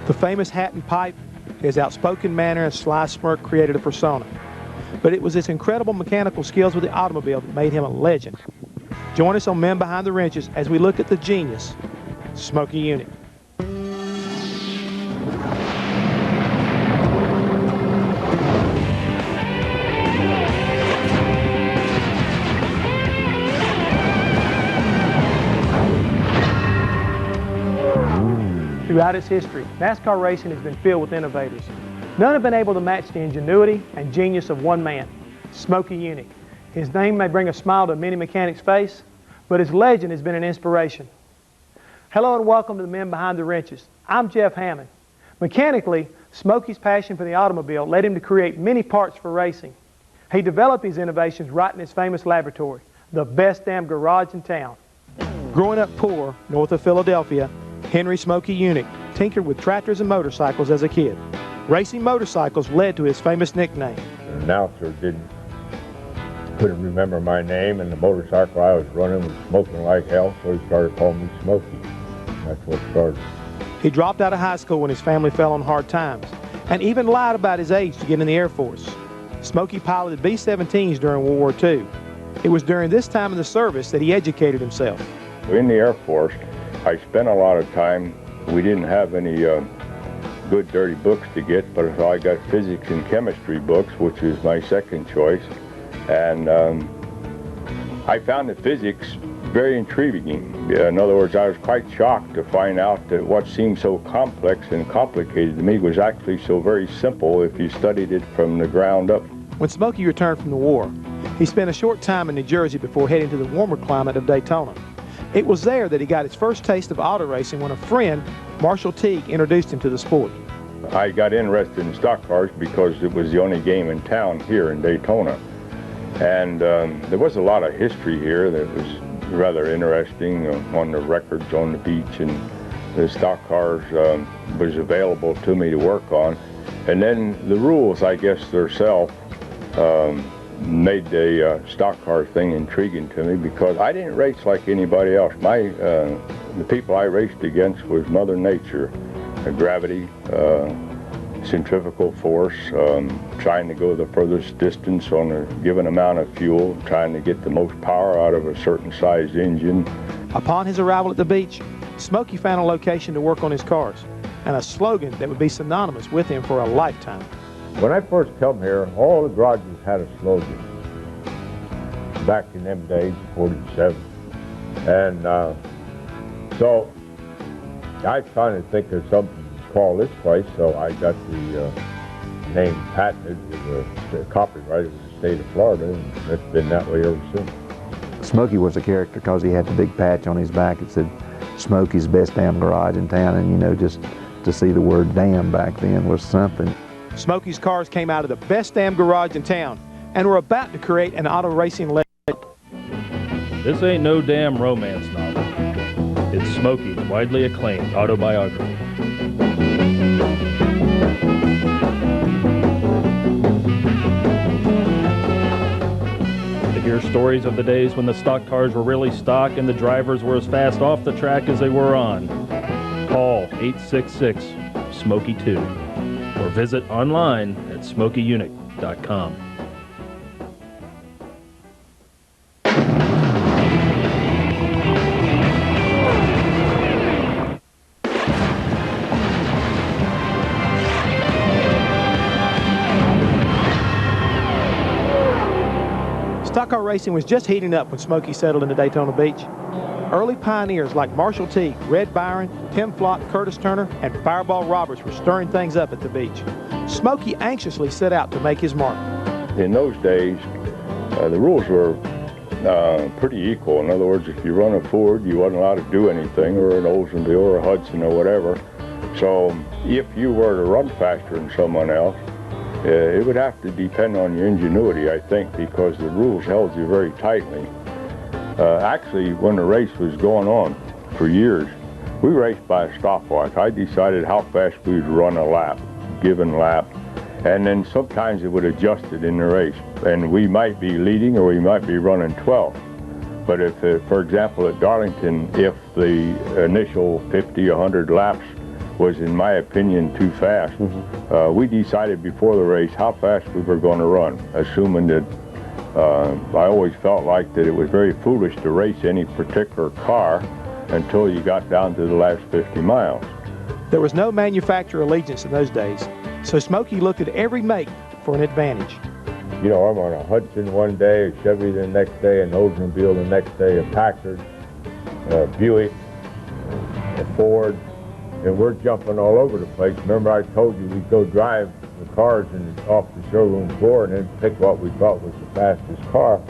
The famous hat and pipe, his outspoken manner and sly smirk created a persona. But it was his incredible mechanical skills with the automobile that made him a legend. Join us on Men Behind the Wrenches as we look at the genius, Smokey Yunick. Throughout its history, NASCAR racing has been filled with innovators. None have been able to match the ingenuity and genius of one man, Smokey Yunick. His name may bring a smile to many mechanics' face, but his legend has been an inspiration. Hello and welcome to the Men Behind the Wrenches. I'm Jeff Hammond. Mechanically, Smokey's passion for the automobile led him to create many parts for racing. He developed these innovations right in his famous laboratory, the best damn garage in town. Growing up poor, north of Philadelphia, Henry Smokey Yunick tinkered with tractors and motorcycles as a kid. Racing motorcycles led to his famous nickname. The announcer couldn't remember my name, and the motorcycle I was running was smoking like hell, so he started calling me Smokey. That's what started. He dropped out of high school when his family fell on hard times, and even lied about his age to get in the Air Force. Smokey piloted B-17s during World War II. It was during this time in the service that he educated himself. In the Air Force, I spent a lot of time. We didn't have any good dirty books to get, but so I got physics and chemistry books, which is my second choice. And I found the physics very intriguing. In other words, I was quite shocked to find out that what seemed so complex and complicated to me was actually so very simple if you studied it from the ground up. When Smokey returned from the war, he spent a short time in New Jersey before heading to the warmer climate of Daytona. It was there that he got his first taste of auto racing when a friend, Marshall Teague, introduced him to the sport. I got interested in stock cars because it was the only game in town here in Daytona. And there was a lot of history here that was rather interesting on the records on the beach, and the stock cars was available to me to work on. And then the rules, I guess, themselves made the stock car thing intriguing to me because I didn't race like anybody else. The people I raced against was Mother Nature, gravity, centrifugal force, trying to go the furthest distance on a given amount of fuel, trying to get the most power out of a certain sized engine. Upon his arrival at the beach, Smokey found a location to work on his cars and a slogan that would be synonymous with him for a lifetime. When I first come here, all the garages had a slogan back in them days, 47. And so I was trying to think of something to call this place, so I got the name patented, the copyrighted with the state of Florida, and it's been that way ever since. Smokey was a character because he had the big patch on his back that said Smokey's best damn garage in town, and you know, just to see the word damn back then was something. Smokey's cars came out of the best damn garage in town and were about to create an auto racing legend. This ain't no damn romance novel. It's Smokey's widely acclaimed autobiography. To hear stories of the days when the stock cars were really stock and the drivers were as fast off the track as they were on, call 866-SMOKEY2 or visit online at SmokeyYunick.com. Stock car racing was just heating up when Smokey settled into Daytona Beach. Early pioneers like Marshall Teague, Red Byron, Tim Flott, Curtis Turner, and Fireball Roberts were stirring things up at the beach. Smokey anxiously set out to make his mark. In those days, the rules were pretty equal. In other words, if you run a Ford, you wasn't allowed to do anything, or an Oldsmobile or a Hudson or whatever. So if you were to run faster than someone else, it would have to depend on your ingenuity, I think, because the rules held you very tightly. Actually, when the race was going on for years, we raced by a stopwatch. I decided how fast we would run a lap, given lap, and then sometimes it would adjust it in the race. And we might be leading or we might be running 12. But if, for example, at Darlington, if the initial 50, 100 laps was, in my opinion, too fast. We decided before the race how fast we were going to run, assuming that I always felt like that it was very foolish to race any particular car until you got down to the last 50 miles. There was no manufacturer allegiance in those days, so Smokey looked at every make for an advantage. You know, I'm on a Hudson one day, a Chevy the next day, an Oldsmobile the next day, a Packard, a Buick, a Ford, and we're jumping all over the place. Remember I told you we'd go drive the cars off the showroom floor and then pick what we thought was the fastest car.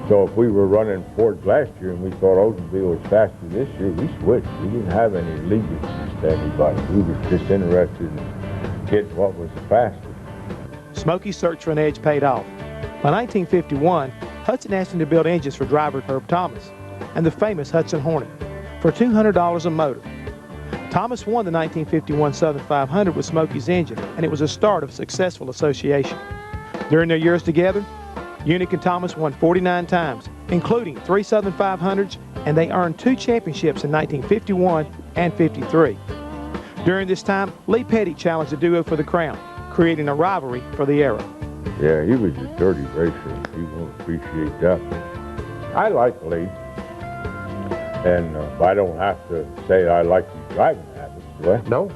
So if we were running Fords last year and we thought Oldsmobile was faster this year, we switched. We didn't have any allegiance to anybody. We were just interested in getting what was the fastest. Smokey's search for an edge paid off. By 1951, Hudson asked him to build engines for driver Herb Thomas and the famous Hudson Hornet for $200 a motor. Thomas won the 1951 Southern 500 with Smokey's engine, and it was a start of a successful association. During their years together, Yunick and Thomas won 49 times, including 3 Southern 500s, and they earned 2 championships in 1951 and 53. During this time, Lee Petty challenged the duo for the crown, creating a rivalry for the era. Yeah, he was a dirty racer. He won't appreciate that. I like Lee, and I don't have to say I like his driving habits, do I? No.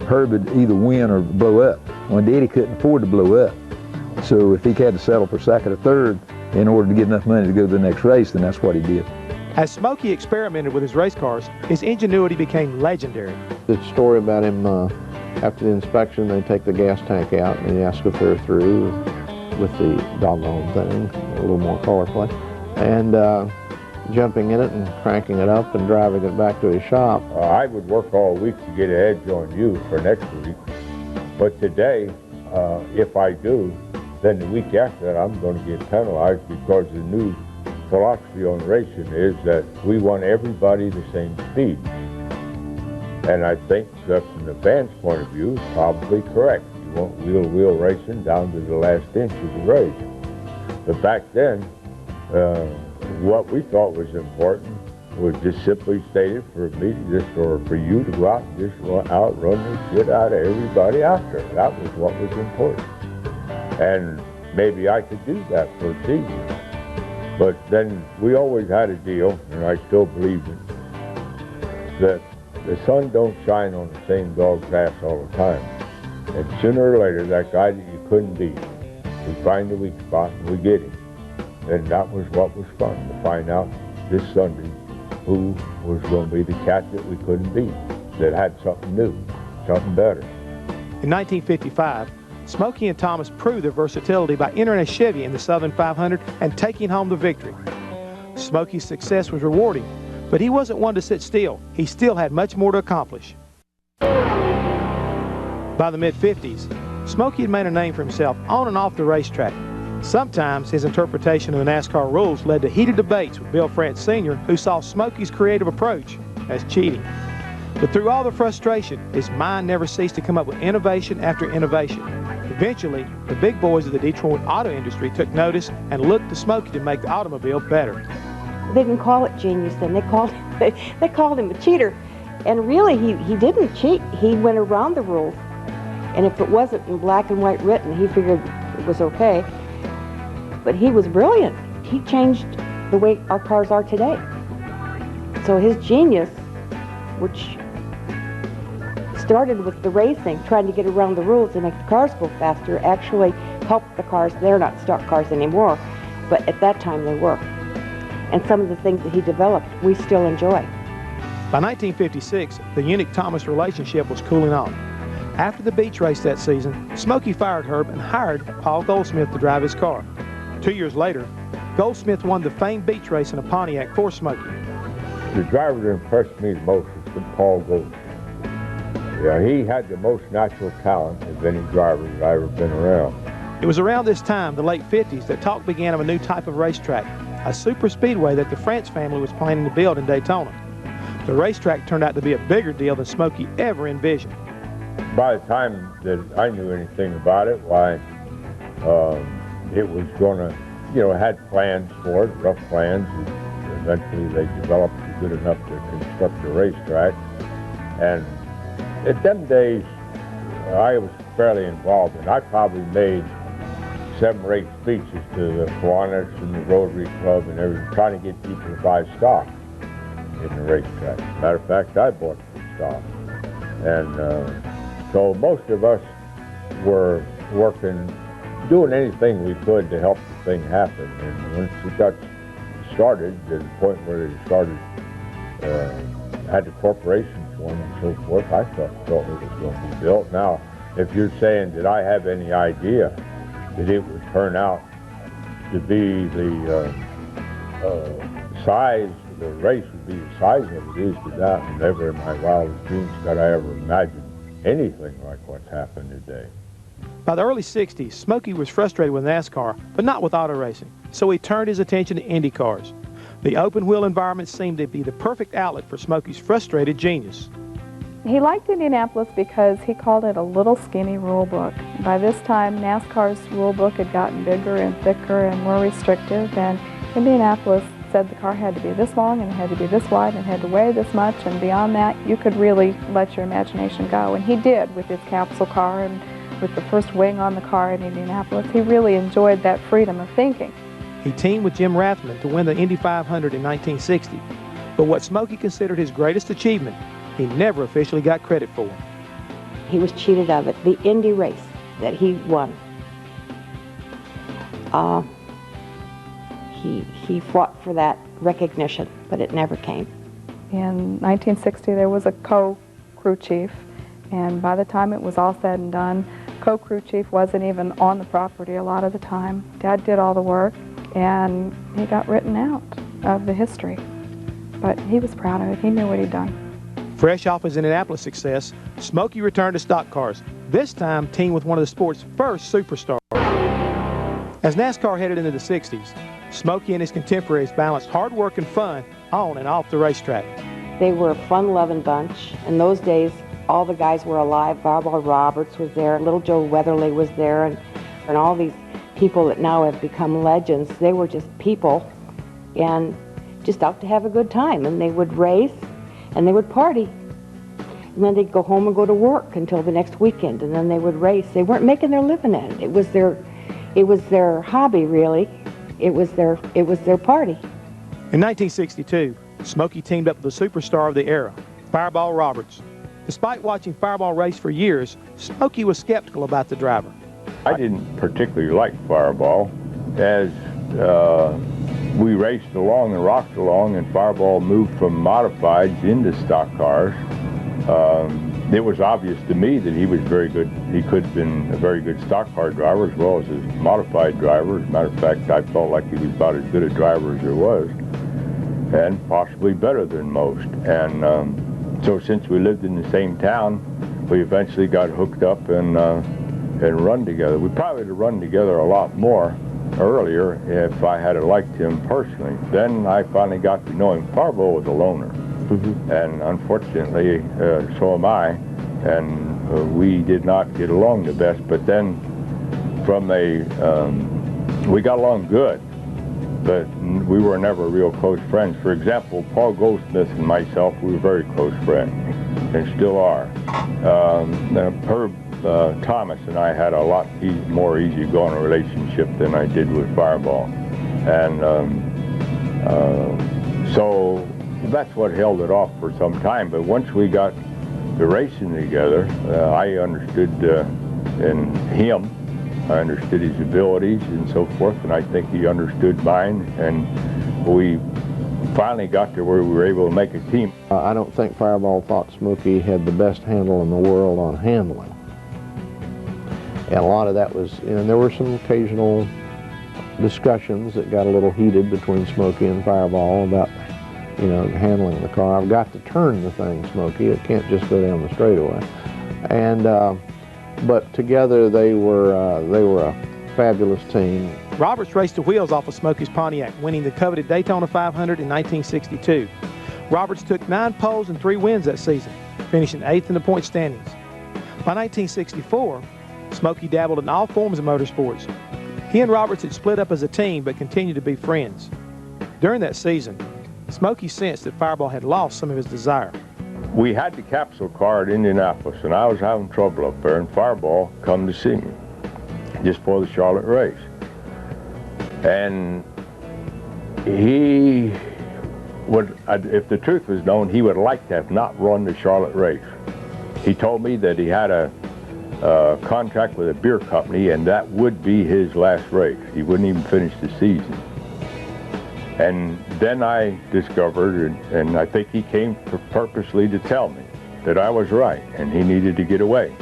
Herb would either win or blow up. Well, Daddy couldn't afford to blow up. So if he had to settle for second or third in order to get enough money to go to the next race, then that's what he did. As Smokey experimented with his race cars, his ingenuity became legendary. The story about him, after the inspection, they take the gas tank out and they ask if they're through with the doggone thing, a little more colorful, and jumping in it and cranking it up and driving it back to his shop. I would work all week to get an edge on you for next week, but today, if I do, then the week after that I'm going to get penalized because the new philosophy on racing is that we want everybody the same speed. And I think that from the fans' point of view, it's probably correct. You want wheel-to-wheel racing down to the last inch of the race. But back then, what we thought was important was just simply stated for me or for you to go out and just outrun the shit out of everybody out there. That was what was important. And maybe I could do that for a season. But then we always had a deal, and I still believe it, that the sun don't shine on the same dog's ass all the time. And sooner or later, that guy that you couldn't beat, we find the weak spot and we get him. And that was what was fun, to find out this Sunday who was going to be the cat that we couldn't beat, that had something new, something better. In 1955, Smokey and Thomas proved their versatility by entering a Chevy in the Southern 500 and taking home the victory. Smokey's success was rewarding, but he wasn't one to sit still. He still had much more to accomplish. By the mid-50s, Smokey had made a name for himself on and off the racetrack. Sometimes his interpretation of the NASCAR rules led to heated debates with Bill France Sr., who saw Smokey's creative approach as cheating. But through all the frustration, his mind never ceased to come up with innovation after innovation. Eventually, the big boys of the Detroit auto industry took notice and looked to Smokey to make the automobile better. They didn't call it genius then. They called him a cheater. And really, he didn't cheat. He went around the rules. And if it wasn't in black and white written, he figured it was okay. But he was brilliant. He changed the way our cars are today. So his genius, which started with the racing, trying to get around the rules and make the cars go faster, actually helped the cars. They're not stock cars anymore, but at that time they were. And some of the things that he developed, we still enjoy. By 1956, the Yunick-Thomas relationship was cooling off. After the beach race that season, Smokey fired Herb and hired Paul Goldsmith to drive his car. 2 years later, Goldsmith won the famed beach race in a Pontiac for Smokey. The driver that impressed me the most was Paul Goldsmith. Yeah, he had the most natural talent of any driver that I've ever been around. It was around this time, the late 50s, that talk began of a new type of racetrack, a super speedway that the France family was planning to build in Daytona. The racetrack turned out to be a bigger deal than Smokey ever envisioned. By the time that I knew anything about it, why, it was going to, had plans for it, rough plans. And eventually they developed good enough to construct a racetrack. And At them days, I was fairly involved, and I probably made 7 or 8 speeches to the Kiwanis and the Rotary Club and everything, trying to get people to buy stock in the racetrack. Matter of fact, I bought some stock. And so most of us were working, doing anything we could to help the thing happen. And once it got started, to the point where it started, had the corporations formed and so forth, I felt it was going to be built. Now, if you're saying, did I have any idea that it would turn out to be the size, the race would be the size of it is today, never in my wildest dreams could I ever imagine anything like what's happened today. By the early 60s, Smokey was frustrated with NASCAR, but not with auto racing, so he turned his attention to Indy cars. The open-wheel environment seemed to be the perfect outlet for Smokey's frustrated genius. He liked Indianapolis because he called it a little skinny rule book. By this time, NASCAR's rule book had gotten bigger and thicker and more restrictive, and Indianapolis said the car had to be this long and it had to be this wide and it had to weigh this much, and beyond that, you could really let your imagination go. And he did with his capsule car and with the first wing on the car in Indianapolis. He really enjoyed that freedom of thinking. He teamed with Jim Rathman to win the Indy 500 in 1960, but what Smokey considered his greatest achievement, he never officially got credit for. He was cheated of it. The Indy race that he won. He fought for that recognition, but it never came. In 1960, there was a co-crew chief, and by the time it was all said and done, co-crew chief wasn't even on the property a lot of the time. Dad did all the work, and he got written out of the history. But he was proud of it. He knew what he'd done. Fresh off his Indianapolis success, Smokey returned to stock cars, this time teamed with one of the sport's first superstars. As NASCAR headed into the 60s, Smokey and his contemporaries balanced hard work and fun on and off the racetrack. They were a fun-loving bunch. In those days, all the guys were alive. Fireball Roberts was there, Little Joe Weatherly was there, and all these people that now have become legends. They were just people and just out to have a good time. And they would race and they would party. And then they'd go home and go to work until the next weekend, and then they would race. They weren't making their living at it. It was their hobby, really. It was their party. In 1962, Smokey teamed up with the superstar of the era, Fireball Roberts. Despite watching Fireball race for years, Smokey was skeptical about the driver. I didn't particularly like Fireball. As we raced along and rocked along and Fireball moved from modifieds into stock cars, it was obvious to me that he was very good. He could have been a very good stock car driver as well as a modified driver. As a matter of fact, I felt like he was about as good a driver as there was, and possibly better than most. And so since we lived in the same town, we eventually got hooked up and run together. We probably would have run together a lot more earlier if I had liked him personally. Then I finally got to know him. Fireball was a loner. And unfortunately, so am I, and we did not get along the best. But then, we got along good, but we were never real close friends. For example, Paul Goldsmith and myself, we were very close friends, and still are. Herb Thomas and I had a lot more easygoing relationship than I did with Fireball, and so that's what held it off for some time. But once we got the racing together, I understood in him, I understood his abilities and so forth, and I think he understood mine, and we finally got to where we were able to make a team. I don't think Fireball thought Smokey had the best handle in the world on handling. And a lot of that was, and there were some occasional discussions that got a little heated between Smokey and Fireball about, handling the car. I've got to turn the thing, Smokey. It can't just go down the straightaway. And but together they were a fabulous team. Roberts raced the wheels off of Smokey's Pontiac, winning the coveted Daytona 500 in 1962. Roberts took 9 poles and 3 wins that season, finishing 8th in the point standings. By 1964, Smokey dabbled in all forms of motorsports. He and Roberts had split up as a team, but continued to be friends. During that season, Smokey sensed that Fireball had lost some of his desire. we had the capsule car at Indianapolis, and I was having trouble up there, and Fireball come to see me just for the Charlotte race. And he would, if the truth was known, he would like to have not run the Charlotte race. He told me that he had a contract with a beer company, and that would be his last race. He wouldn't even finish the season. And then I discovered, and I think he came purposely to tell me that I was right and he needed to get away.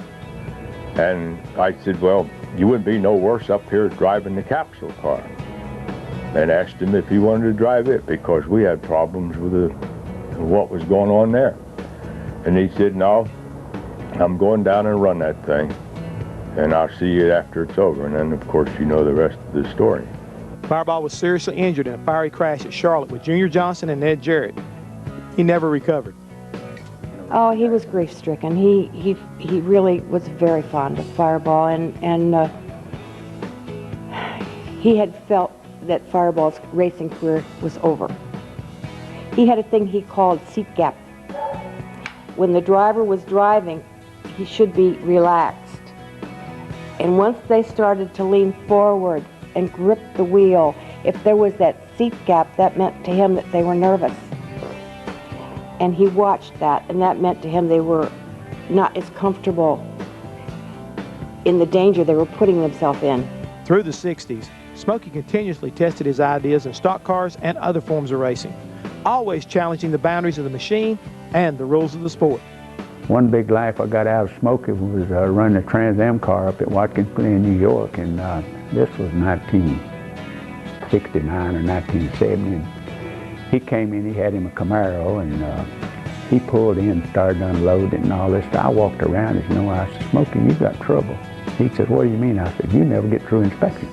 And I said, well, you wouldn't be no worse up here driving the capsule car. And asked him if he wanted to drive it, because we had problems with what was going on there. And he said, no, I'm going down and run that thing, and I'll see you after it's over. And then, of course, you know the rest of the story. Fireball was seriously injured in a fiery crash at Charlotte with Junior Johnson and Ned Jarrett. He never recovered. Oh, he was grief-stricken. He really was very fond of Fireball, and he had felt that Fireball's racing career was over. He had a thing he called seat gap. When the driver was driving, he should be relaxed. And once they started to lean forward and grip the wheel, if there was that seat gap, that meant to him that they were nervous. And he watched that, and that meant to him they were not as comfortable in the danger they were putting themselves in. Through the 60s, Smokey continuously tested his ideas in stock cars and other forms of racing, always challenging the boundaries of the machine and the rules of the sport. One big laugh I got out of Smokey was running a Trans Am car up at Watkins Glen, New York, and this was 1969 or 1970. And he came in, he had him a Camaro, and he pulled in, started unloading and all this. I walked around, as you know, I said, Smokey, you got trouble. He said, what do you mean? I said, you never get through inspection.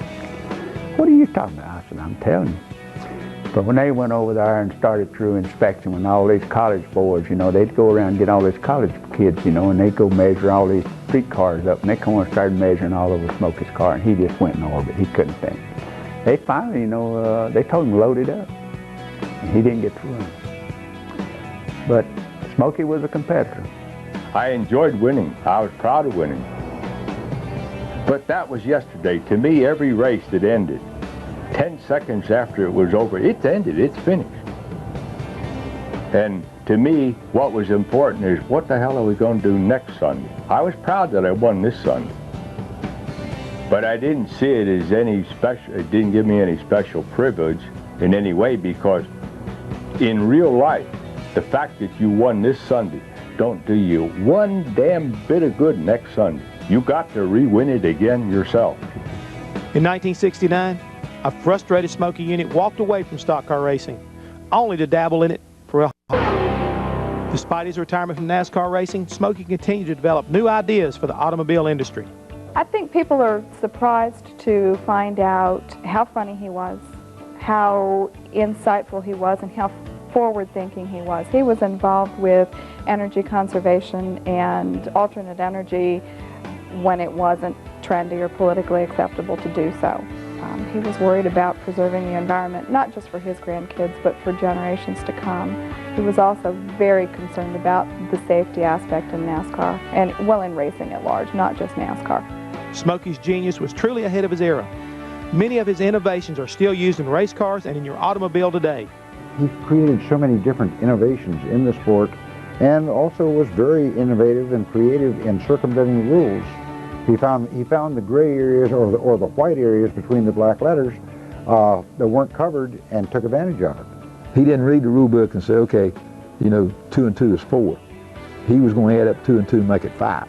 What are you talking about? I said, I'm telling you. But when they went over there and started through inspection, when all these college boys, you know, they'd go around and get all these college kids, you know, and they'd go measure all these street cars up, and they come and started measuring all over Smokey's car, and he just went in orbit. He couldn't think. They finally, you know, they told him to load it up, and he didn't get through. But Smokey was a competitor. I enjoyed winning. I was proud of winning. But that was yesterday. To me, every race that ended, 10 seconds after it was over, it's ended, it's finished. And to me, what was important is, what the hell are we going to do next Sunday? I was proud that I won this Sunday. But I didn't see it as any special, it didn't give me any special privilege in any way, because in real life, the fact that you won this Sunday don't do you one damn bit of good next Sunday. You got to re-win it again yourself. In 1969, a frustrated Smokey Yunick walked away from stock car racing, only to dabble in it for a while. Despite his retirement from NASCAR racing, Smokey continued to develop new ideas for the automobile industry. I think people are surprised to find out how funny he was, how insightful he was, and how forward-thinking he was. He was involved with energy conservation and alternate energy when it wasn't trendy or politically acceptable to do so. He was worried about preserving the environment, not just for his grandkids, but for generations to come. He was also very concerned about the safety aspect in NASCAR, and well, in racing at large, not just NASCAR. Smokey's genius was truly ahead of his era. Many of his innovations are still used in race cars and in your automobile today. He created so many different innovations in the sport, and also was very innovative and creative in circumventing rules. He found the gray areas or the white areas between the black letters that weren't covered, and took advantage of it. He didn't read the rule book and say, okay, you know, 2 and 2 is 4. He was going to add up 2 and 2 and make it 5.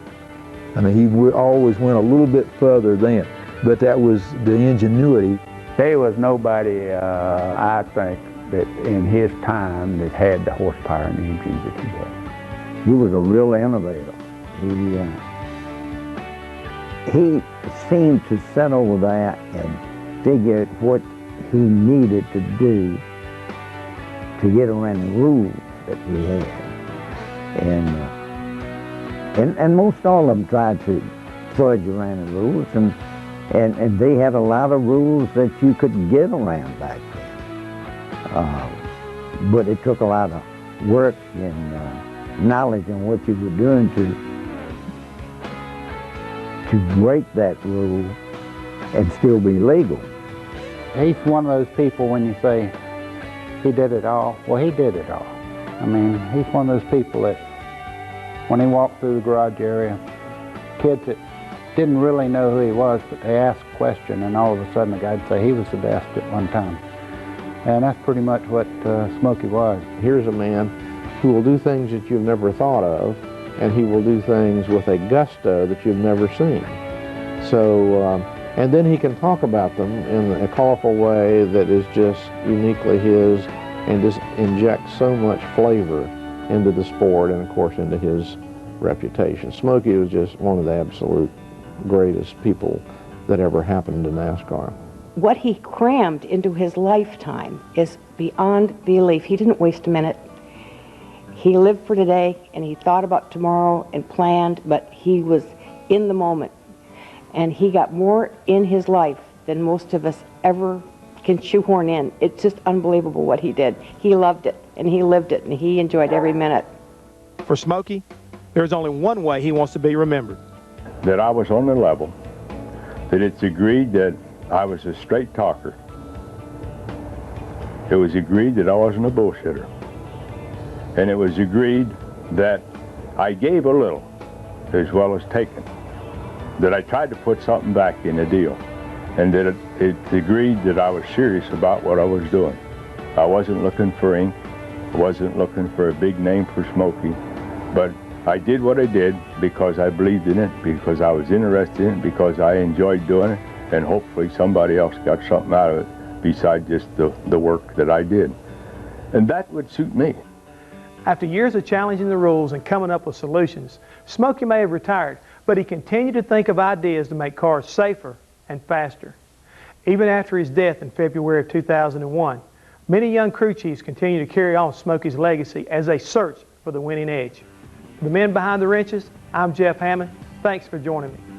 I mean, he always went a little bit further then, but that was the ingenuity. There was nobody, I think, that in his time that had the horsepower and the engines that he had. He was a real innovator. He seemed to sit over that and figure out what he needed to do to get around the rules that we had. And most all of them tried to fudge around the rules, and they had a lot of rules that you couldn't get around back then. But it took a lot of work and knowledge on what you were doing to break that rule and still be legal. He's one of those people when you say he did it all, well, he did it all. I mean, he's one of those people that when he walked through the garage area, kids that didn't really know who he was, but they asked a question and all of a sudden the guy'd say he was the best at one time. And that's pretty much what Smokey was. Here's a man who will do things that you've never thought of, and he will do things with a gusto that you've never seen. So, and then he can talk about them in a colorful way that is just uniquely his and just inject so much flavor into the sport and, of course, into his reputation. Smokey was just one of the absolute greatest people that ever happened to NASCAR. What he crammed into his lifetime is beyond belief. He didn't waste a minute. He lived for today, and he thought about tomorrow and planned, but he was in the moment. And he got more in his life than most of us ever can shoehorn in. It's just unbelievable what he did. He loved it, and he lived it, and he enjoyed every minute. For Smokey, there's only one way he wants to be remembered. That I was on the level, that it's agreed that I was a straight talker. It was agreed that I wasn't a bullshitter. And it was agreed that I gave a little as well as taken. That I tried to put something back in the deal. And that it agreed that I was serious about what I was doing. I wasn't looking for ink. I wasn't looking for a big name for Smokey. But I did what I did because I believed in it, because I was interested in it, because I enjoyed doing it, and hopefully somebody else got something out of it besides just the work that I did. And that would suit me. After years of challenging the rules and coming up with solutions, Smokey may have retired, but he continued to think of ideas to make cars safer and faster. Even after his death in February of 2001, many young crew chiefs continue to carry on Smokey's legacy as they search for the winning edge. For the men behind the wrenches, I'm Jeff Hammond. Thanks for joining me.